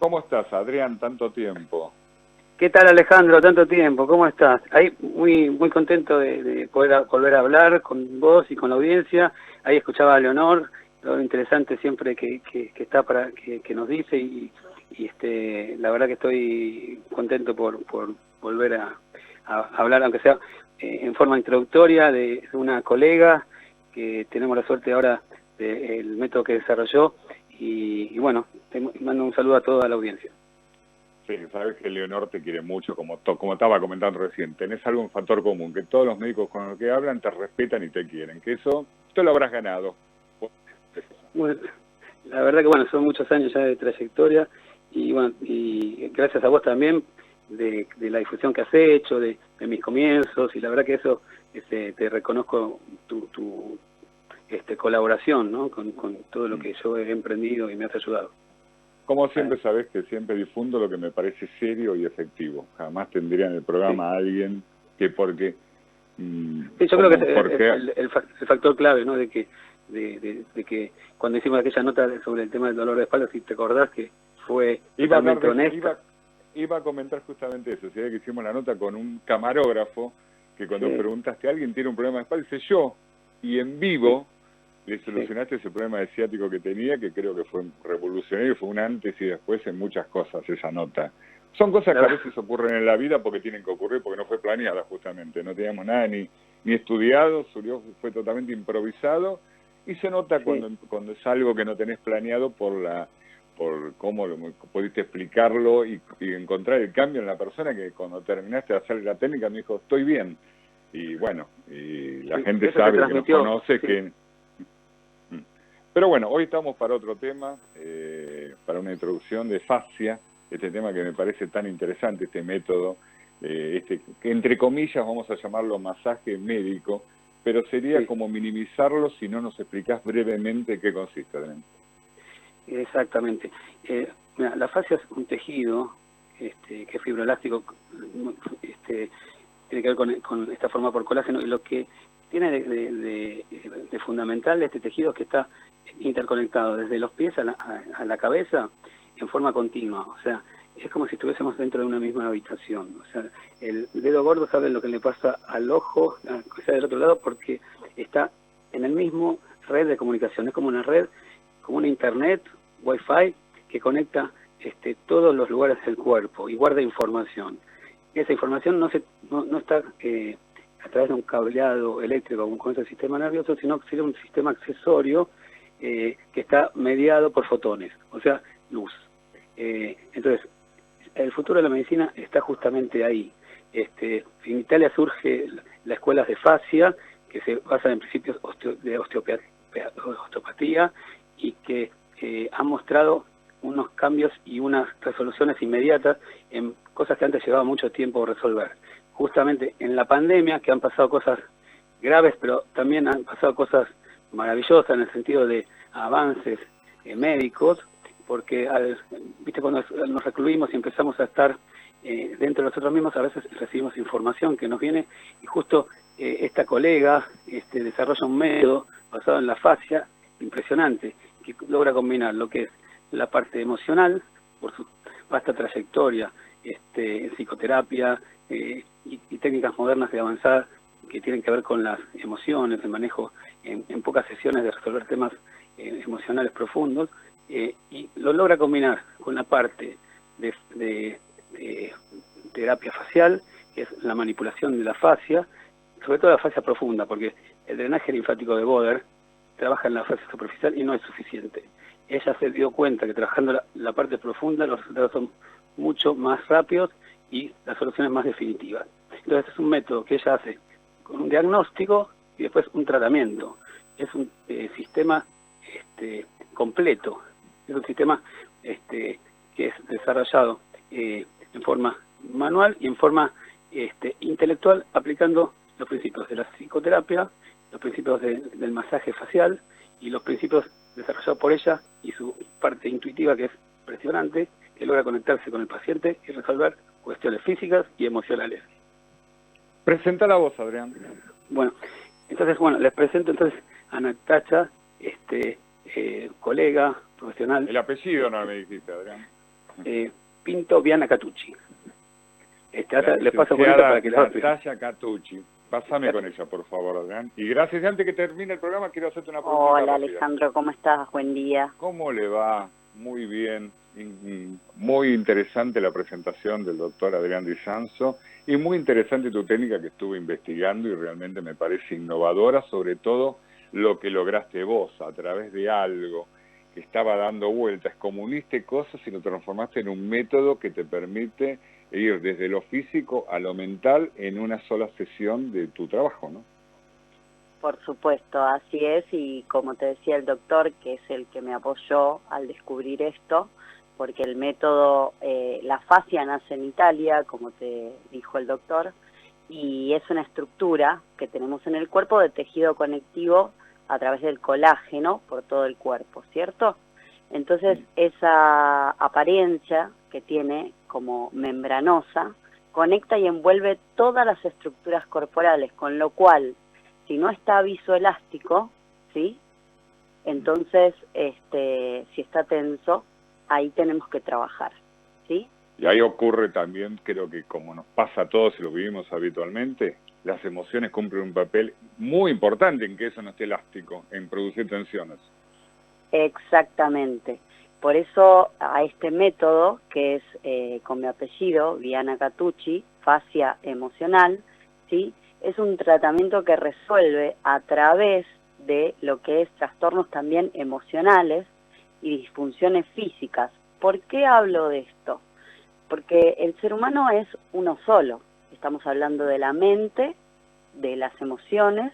¿Cómo estás, Adrián? Tanto tiempo. ¿Qué tal, Alejandro? Tanto tiempo, ¿cómo estás? Ahí muy contento de poder volver a hablar con vos y con la audiencia. Ahí escuchaba a Leonor, lo interesante siempre que está para que nos dice y la verdad que estoy contento por volver a hablar, aunque sea en forma introductoria, de una colega que tenemos la suerte ahora del método que desarrolló y bueno, te mando un saludo a toda la audiencia. Sí, sabes que Leonor te quiere mucho, como estaba comentando recién. Tenés algo en factor común, que todos los médicos con los que hablan te respetan y te quieren, que eso te lo habrás ganado. Bueno, la verdad que bueno, son muchos años ya de trayectoria y bueno, y gracias a vos también de la difusión que has hecho, de mis comienzos, y la verdad que eso te reconozco tu colaboración, ¿no? con todo lo que yo he emprendido y me has ayudado. Como siempre sabés que siempre difundo lo que me parece serio y efectivo. Jamás tendría en el programa a alguien que porque... sí, yo creo que es el factor clave, ¿no? De que cuando hicimos aquella nota sobre el tema del dolor de espalda, si te acordás que fue totalmente honesta. Iba a comentar justamente eso, si que hicimos la nota con un camarógrafo que cuando preguntaste, ¿alguien tiene un problema de espalda? Dice yo, y en vivo le solucionaste ese problema de ciático que tenía, que creo que fue revolucionario, fue un antes y después en muchas cosas esa nota. Son cosas que a veces ocurren en la vida porque tienen que ocurrir, porque no fue planeada justamente, no teníamos nada ni estudiado, fue totalmente improvisado, y se nota cuando es algo que no tenés planeado por cómo pudiste explicarlo y encontrar el cambio en la persona, que cuando terminaste de hacer la técnica me dijo, estoy bien. Y bueno, y la gente sabe que nos conoce que... Pero bueno, hoy estamos para otro tema, para una introducción de fascia, este tema que me parece tan interesante, este método, que entre comillas vamos a llamarlo masaje médico, pero sería como minimizarlo si no nos explicás brevemente qué consiste, Adrián. Exactamente. Mira, la fascia es un tejido que es fibroelástico, tiene que ver con esta forma por colágeno, y lo que tiene de fundamental este tejido es que está interconectado desde los pies a la cabeza en forma continua. O sea, es como si estuviésemos dentro de una misma habitación. O sea, el dedo gordo sabe lo que le pasa al ojo, que sea del otro lado, porque está en el mismo red de comunicación. Es como una red, como una internet, wifi, que conecta todos los lugares del cuerpo y guarda información. Esa información no está a través de un cableado eléctrico con ese sistema nervioso, sino que sería un sistema accesorio que está mediado por fotones, o sea, luz. Entonces, el futuro de la medicina está justamente ahí. En Italia surge la escuela de fascia, que se basa en principios de osteopatía y que ha mostrado unos cambios y unas resoluciones inmediatas en cosas que antes llevaba mucho tiempo resolver. Justamente en la pandemia, que han pasado cosas graves, pero también han pasado cosas maravillosas en el sentido de avances médicos, porque viste, cuando nos recluimos y empezamos a estar dentro de nosotros mismos, a veces recibimos información que nos viene, y justo esta colega desarrolla un método basado en la fascia impresionante, que logra combinar lo que es la parte emocional, por su vasta trayectoria en psicoterapia y técnicas modernas de avanzar que tienen que ver con las emociones, el manejo en pocas sesiones de resolver temas emocionales profundos, y lo logra combinar con la parte de terapia facial, que es la manipulación de la fascia, sobre todo la fascia profunda, porque el drenaje linfático de Boder trabaja en la fascia superficial y no es suficiente. Ella se dio cuenta que trabajando la parte profunda los resultados son mucho más rápidos y las soluciones más definitivas. Entonces es un método que ella hace con un diagnóstico y después un tratamiento. Es un sistema completo, es un sistema que es desarrollado en forma manual y en forma intelectual, aplicando los principios de la psicoterapia, los principios del masaje facial y los principios desarrollados por ella y su parte intuitiva, que es impresionante, que logra conectarse con el paciente y resolver cuestiones físicas y emocionales. Presenta la voz, Adrián. Bueno, les presento entonces a Natacha, colega, profesional. El apellido no me dijiste, Adrián. Pinto Viana Catucci. Les paso con ella para que la Natalia Catucci. Pásame con ella, por favor, Adrián. Y gracias, antes que termine el programa, quiero hacerte una pregunta. Hola, rápida. Alejandro, ¿cómo estás? Buen día. ¿Cómo le va? Muy bien. Muy interesante la presentación del doctor Adrián Di Sanzo y muy interesante tu técnica que estuve investigando y realmente me parece innovadora, sobre todo lo que lograste vos a través de algo que estaba dando vueltas, comuniste cosas y lo transformaste en un método que te permite ir desde lo físico a lo mental en una sola sesión de tu trabajo, ¿no? Por supuesto, así es, y como te decía el doctor, que es el que me apoyó al descubrir esto, porque el método, la fascia nace en Italia, como te dijo el doctor, y es una estructura que tenemos en el cuerpo de tejido conectivo a través del colágeno por todo el cuerpo, ¿cierto? Entonces, esa apariencia que tiene como membranosa conecta y envuelve todas las estructuras corporales, con lo cual, si no está visoelástico, ¿sí? Entonces, si está tenso, ahí tenemos que trabajar, ¿sí? Y ahí ocurre también, creo que como nos pasa a todos y lo vivimos habitualmente, las emociones cumplen un papel muy importante en que eso no esté elástico, en producir tensiones. Exactamente. Por eso a este método, que es con mi apellido, Viana Catucci, fascia emocional, ¿sí? Es un tratamiento que resuelve a través de lo que es trastornos también emocionales y disfunciones físicas. ¿Por qué hablo de esto? Porque el ser humano es uno solo. Estamos hablando de la mente, de las emociones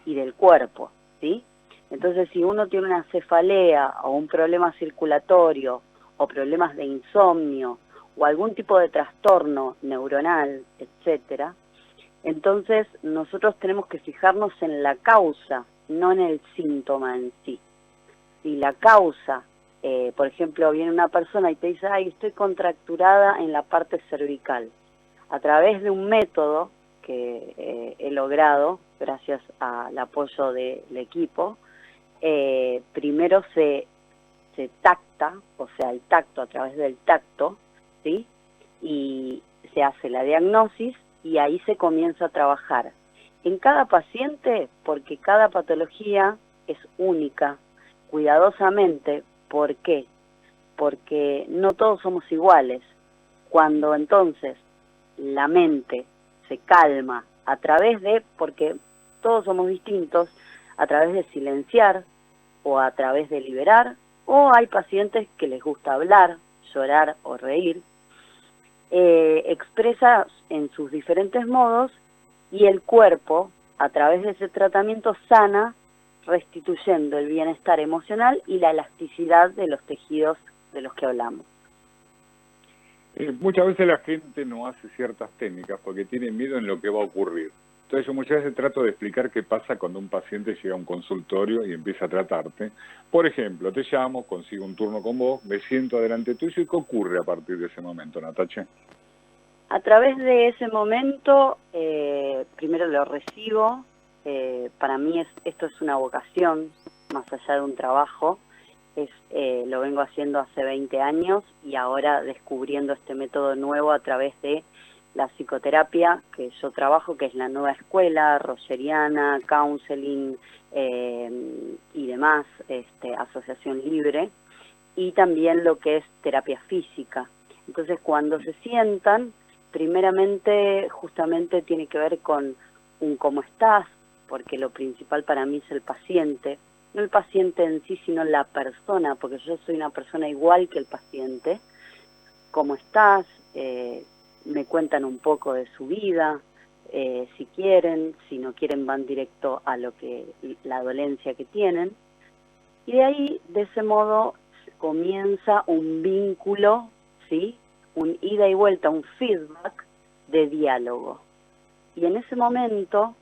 y del cuerpo, ¿sí? Entonces, si uno tiene una cefalea o un problema circulatorio o problemas de insomnio o algún tipo de trastorno neuronal, etcétera, entonces nosotros tenemos que fijarnos en la causa, no en el síntoma en sí. Si la causa, por ejemplo, viene una persona y te dice, ay, estoy contracturada en la parte cervical, a través de un método que he logrado, gracias al apoyo del equipo, primero se tacta, o sea, el tacto a través del tacto, ¿sí? Y se hace la diagnosis y ahí se comienza a trabajar. En cada paciente, porque cada patología es única, cuidadosamente. ¿Por qué? Porque no todos somos iguales. Cuando entonces la mente se calma a través de, porque todos somos distintos, a través de silenciar o a través de liberar, o hay pacientes que les gusta hablar, llorar o reír, expresa en sus diferentes modos y el cuerpo, a través de ese tratamiento, sana, restituyendo el bienestar emocional y la elasticidad de los tejidos de los que hablamos. Muchas veces la gente no hace ciertas técnicas porque tiene miedo en lo que va a ocurrir. Entonces yo muchas veces trato de explicar qué pasa cuando un paciente llega a un consultorio y empieza a tratarte. Por ejemplo, te llamo, consigo un turno con vos, me siento delante tuyo y ¿qué ocurre a partir de ese momento, Natacha? A través de ese momento, primero lo recibo. Para mí esto es una vocación, más allá de un trabajo. Lo vengo haciendo hace 20 años y ahora descubriendo este método nuevo a través de la psicoterapia que yo trabajo, que es la nueva escuela, rogeriana, counseling y demás, asociación libre, y también lo que es terapia física. Entonces, cuando se sientan, primeramente justamente tiene que ver con un cómo estás, porque lo principal para mí es el paciente, no el paciente en sí, sino la persona, porque yo soy una persona igual que el paciente. ¿Cómo estás? Me cuentan un poco de su vida, si quieren, si no quieren van directo a la dolencia que tienen. Y de ahí, de ese modo, comienza un vínculo, ¿sí? Un ida y vuelta, un feedback de diálogo. Y en ese momento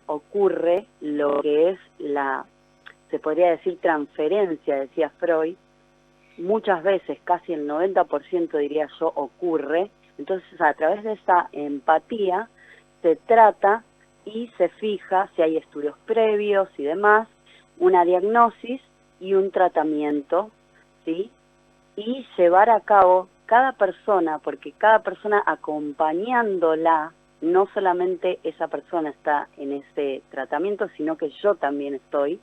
ocurre lo que es se podría decir transferencia, decía Freud. Muchas veces, casi el 90% diría yo, ocurre. Entonces, a través de esa empatía se trata y se fija, si hay estudios previos y demás, una diagnosis y un tratamiento, ¿sí? y llevar a cabo cada persona, porque cada persona acompañándola, no solamente esa persona está en ese tratamiento, sino que yo también estoy,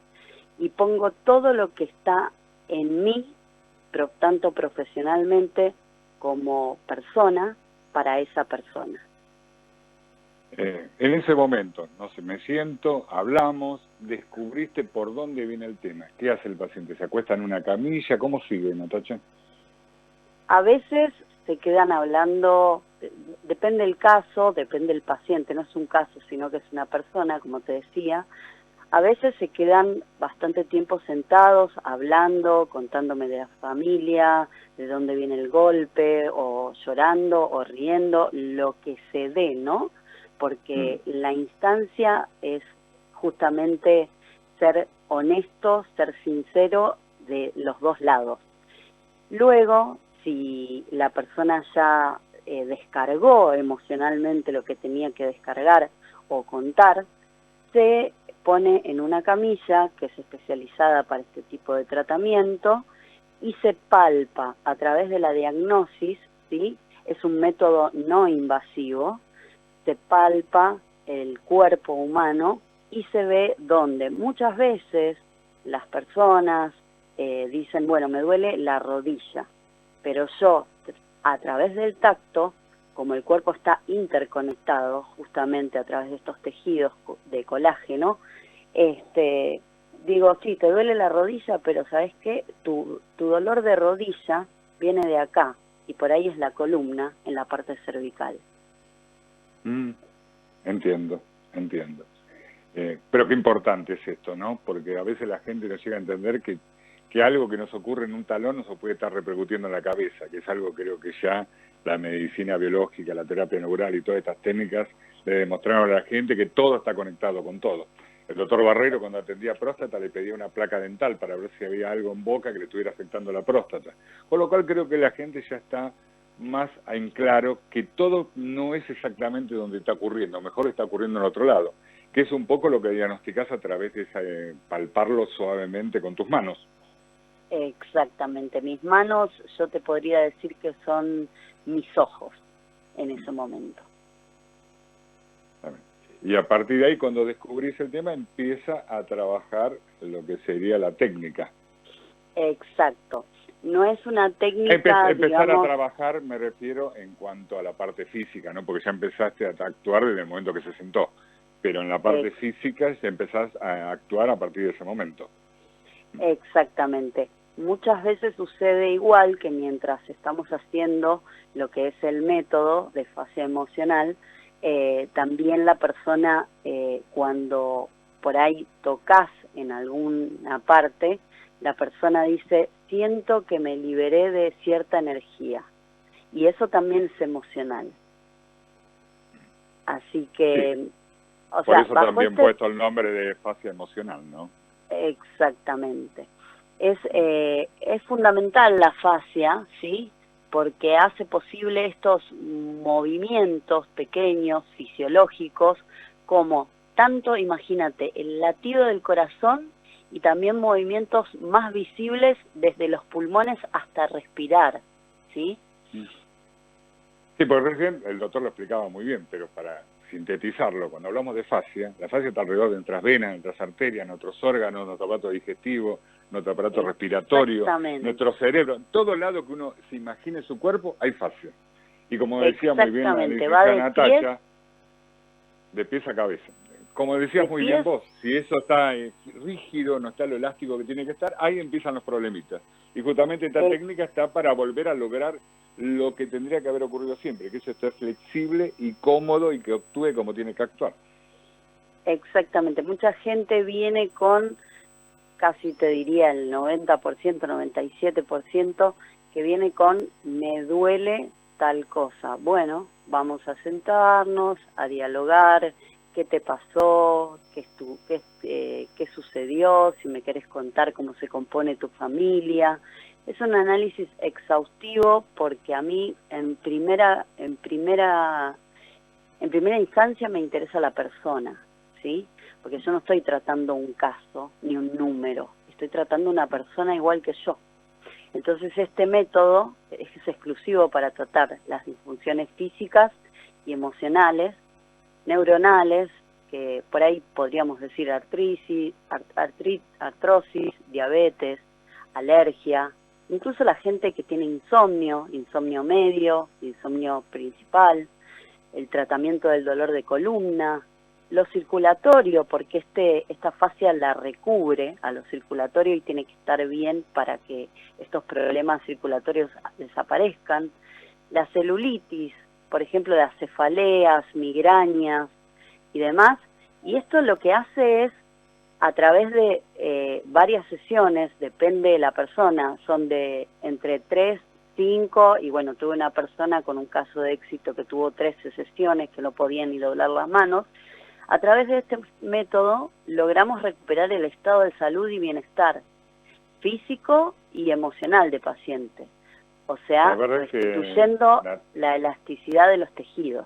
y pongo todo lo que está en mí, tanto profesionalmente como persona, para esa persona. En ese momento, no sé, me siento, hablamos, descubriste por dónde viene el tema. ¿Qué hace el paciente? ¿Se acuesta en una camilla? ¿Cómo sigue, Natacha? A veces se quedan hablando, depende del caso, depende del paciente, no es un caso, sino que es una persona, como te decía. A veces se quedan bastante tiempo sentados, hablando, contándome de la familia, de dónde viene el golpe, o llorando, o riendo, lo que se dé, ¿no? Porque la instancia es justamente ser honesto, ser sincero de los dos lados. Luego, si la persona ya descargó emocionalmente lo que tenía que descargar o contar, se pone en una camilla que es especializada para este tipo de tratamiento y se palpa a través de la diagnosis, ¿sí? Es un método no invasivo, se palpa el cuerpo humano y se ve dónde. Muchas veces las personas dicen, bueno, me duele la rodilla, pero yo, a través del tacto, como el cuerpo está interconectado justamente a través de estos tejidos de colágeno, digo, sí, te duele la rodilla, pero ¿sabes qué? Tu dolor de rodilla viene de acá, y por ahí es la columna, en la parte cervical. Entiendo. Pero qué importante es esto, ¿no? Porque a veces la gente no llega a entender que algo que nos ocurre en un talón nos puede estar repercutiendo en la cabeza, que es algo creo que ya la medicina biológica, la terapia neural y todas estas técnicas le demostraron a la gente que todo está conectado con todo. El doctor Barrero, cuando atendía próstata, le pedía una placa dental para ver si había algo en boca que le estuviera afectando la próstata. Con lo cual creo que la gente ya está más en claro que todo no es exactamente donde está ocurriendo, mejor está ocurriendo en otro lado, que es un poco lo que diagnosticás a través de palparlo suavemente con tus manos. Exactamente, mis manos, yo te podría decir que son mis ojos en ese momento. Y a partir de ahí, cuando descubrís el tema, empieza a trabajar lo que sería la técnica. Exacto. No es una técnica, empezar digamos, a trabajar, me refiero en cuanto a la parte física, ¿no? Porque ya empezaste a actuar desde el momento que se sentó. Pero en la parte física ya empezás a actuar a partir de ese momento. Exactamente. Muchas veces sucede igual que mientras estamos haciendo lo que es el método de fascia emocional, también la persona, cuando por ahí tocas en alguna parte, la persona dice, siento que me liberé de cierta energía. Y eso también es emocional. Así que... Sí. O por sea, eso también puesto el nombre de fascia emocional, ¿no? Exactamente. Es fundamental la fascia, ¿sí? Porque hace posible estos movimientos pequeños, fisiológicos, como tanto, imagínate, el latido del corazón y también movimientos más visibles desde los pulmones hasta respirar, ¿sí? Sí, porque recién el doctor lo explicaba muy bien, pero para sintetizarlo, cuando hablamos de fascia, la fascia está alrededor de nuestras venas, nuestras arterias, nuestros órganos, nuestro aparato digestivo, nuestro aparato respiratorio, nuestro cerebro. En todo lado que uno se imagine su cuerpo, hay fascia. Y como decía muy bien la licenciada Natacha, de pies a cabeza. Como decías muy bien vos, si eso está rígido, no está lo elástico que tiene que estar, ahí empiezan los problemitas. Y justamente esta técnica está para volver a lograr lo que tendría que haber ocurrido siempre, que eso esté flexible y cómodo y que actúe como tiene que actuar. Exactamente. Mucha gente viene con, casi te diría el 90%, 97%, que viene con, me duele tal cosa. Bueno, vamos a sentarnos, a dialogar, qué te pasó, qué sucedió, si me querés contar cómo se compone tu familia. Es un análisis exhaustivo porque a mí en primera instancia me interesa la persona, ¿sí? Porque yo no estoy tratando un caso ni un número, estoy tratando una persona igual que yo. Entonces este método es exclusivo para tratar las disfunciones físicas y emocionales, neuronales, que por ahí podríamos decir artrosis, diabetes, alergia, incluso la gente que tiene insomnio, insomnio medio, insomnio principal, el tratamiento del dolor de columna, lo circulatorio, porque esta fascia la recubre a lo circulatorio y tiene que estar bien para que estos problemas circulatorios desaparezcan, la celulitis, por ejemplo, las cefaleas, migrañas y demás, y esto lo que hace es, a través de varias sesiones, depende de la persona, son de entre 3, 5, y bueno, tuve una persona con un caso de éxito que tuvo 13 sesiones, que no podía ni doblar las manos. A través de este método logramos recuperar el estado de salud y bienestar físico y emocional del paciente, o sea, restituyendo la elasticidad de los tejidos.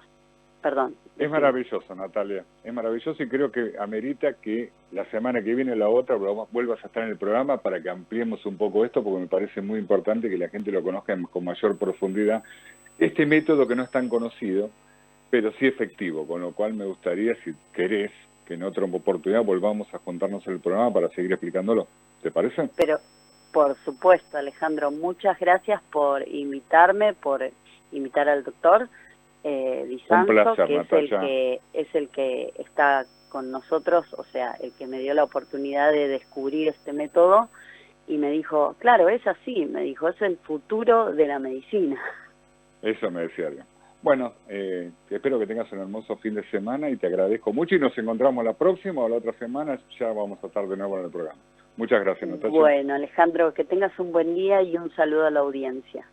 Perdón. Es maravilloso, Natalia, es maravilloso, y creo que amerita que la semana que viene o la otra vuelvas a estar en el programa para que ampliemos un poco esto, porque me parece muy importante que la gente lo conozca con mayor profundidad. Este método que no es tan conocido, pero sí efectivo, con lo cual me gustaría, si querés, que en otra oportunidad volvamos a juntarnos en el programa para seguir explicándolo. ¿Te parece? Pero, por supuesto, Alejandro, muchas gracias por invitarme, por invitar al doctor Di Santo, placer, que es el que está con nosotros, o sea, el que me dio la oportunidad de descubrir este método, y me dijo, claro, es así, me dijo, es el futuro de la medicina. Eso me decía alguien. Bueno, espero que tengas un hermoso fin de semana y te agradezco mucho, y nos encontramos la próxima o la otra semana, ya vamos a estar de nuevo en el programa. Muchas gracias, Natalia. Bueno, Alejandro, que tengas un buen día y un saludo a la audiencia.